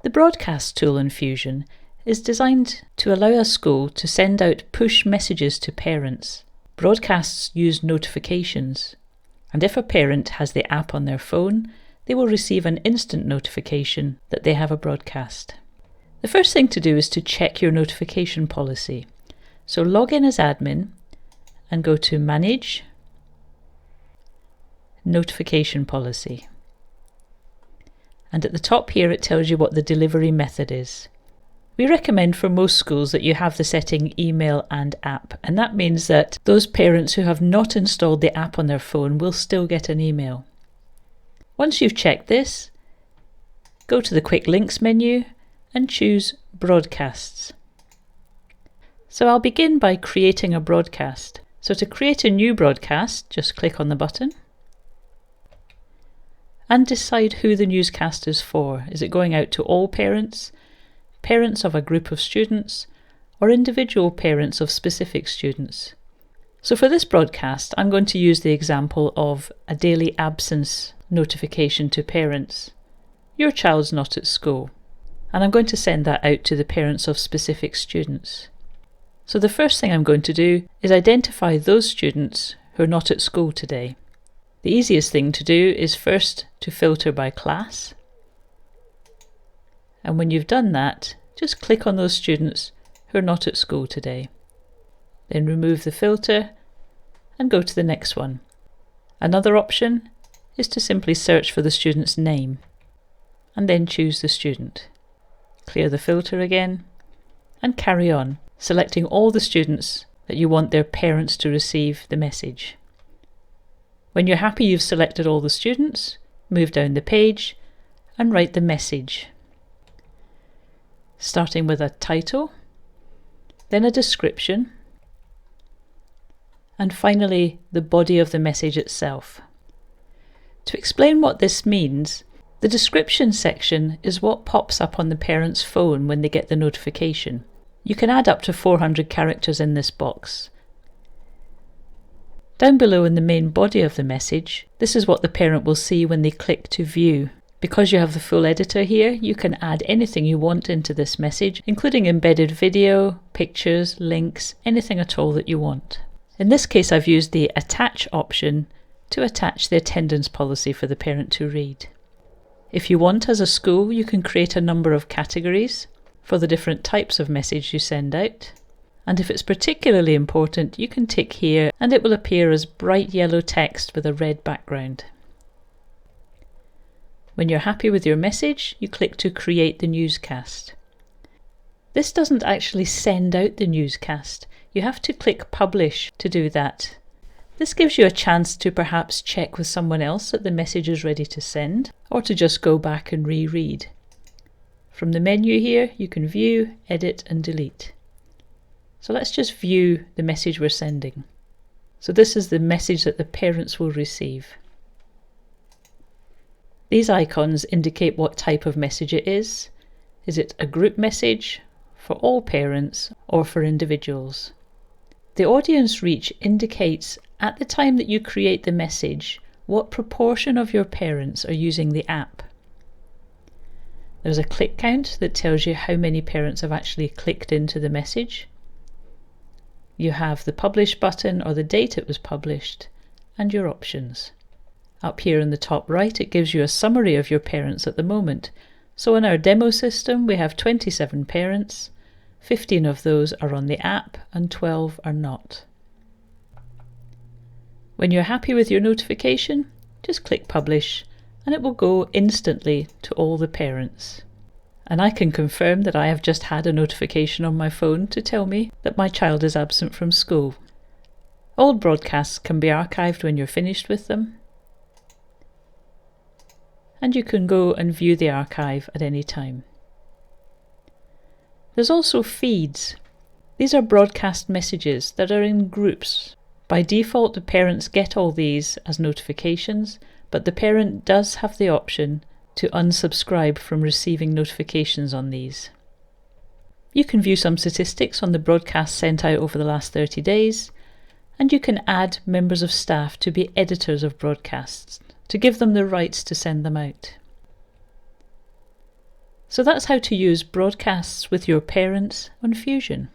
The broadcast tool in Fusion is designed to allow a school to send out push messages to parents. Broadcasts use notifications, and if a parent has the app on their phone, they will receive an instant notification that they have a broadcast. The first thing to do is to check your notification policy. So log in as admin and go to Manage, Notification Policy. And at the top here it tells you what the delivery method is. We recommend for most schools that you have the setting email and app, and that means that those parents who have not installed the app on their phone will still get an email. Once you've checked this, go to the Quick Links menu and choose Broadcasts. So I'll begin by creating a broadcast. So to create a new broadcast, just click on the button and decide who the newscast is for. Is it going out to all parents, parents of a group of students, or individual parents of specific students? So for this broadcast, I'm going to use the example of a daily absence notification to parents. Your child's not at school, and I'm going to send that out to the parents of specific students. So the first thing I'm going to do is identify those students who are not at school today. The easiest thing to do is first to filter by class. And when you've done that, just click on those students who are not at school today. Then remove the filter and go to the next one. Another option is to simply search for the student's name and then choose the student. Clear the filter again and carry on, selecting all the students that you want their parents to receive the message. When you're happy you've selected all the students, move down the page and write the message, starting with a title, then a description, and finally the body of the message itself. To explain what this means, the description section is what pops up on the parent's phone when they get the notification. You can add up to 400 characters in this box. Down below in the main body of the message, this is what the parent will see when they click to view. Because you have the full editor here, you can add anything you want into this message, including embedded video, pictures, links, anything at all that you want. In this case, I've used the Attach option to attach the attendance policy for the parent to read. If you want, as a school, you can create a number of categories for the different types of message you send out. And if it's particularly important, you can tick here and it will appear as bright yellow text with a red background. When you're happy with your message, you click to create the newscast. This doesn't actually send out the newscast. You have to click Publish to do that. This gives you a chance to perhaps check with someone else that the message is ready to send, or to just go back and reread. From the menu here, you can view, edit and delete. So let's just view the message we're sending. So this is the message that the parents will receive. These icons indicate what type of message it is. Is it a group message, for all parents, or for individuals? The audience reach indicates at the time that you create the message what proportion of your parents are using the app. There's a click count that tells you how many parents have actually clicked into the message. You have the publish button or the date it was published, and your options. Up here in the top right it gives you a summary of your parents at the moment. So in our demo system we have 27 parents, 15 of those are on the app and 12 are not. When you're happy with your notification, just click Publish and it will go instantly to all the parents. And I can confirm that I have just had a notification on my phone to tell me that my child is absent from school. Old broadcasts can be archived when you're finished with them, and you can go and view the archive at any time. There's also feeds. These are broadcast messages that are in groups. By default, the parents get all these as notifications, but the parent does have the option to unsubscribe from receiving notifications on these. You can view some statistics on the broadcasts sent out over the last 30 days, and you can add members of staff to be editors of broadcasts to give them the rights to send them out. So that's how to use broadcasts with your parents on Fusion.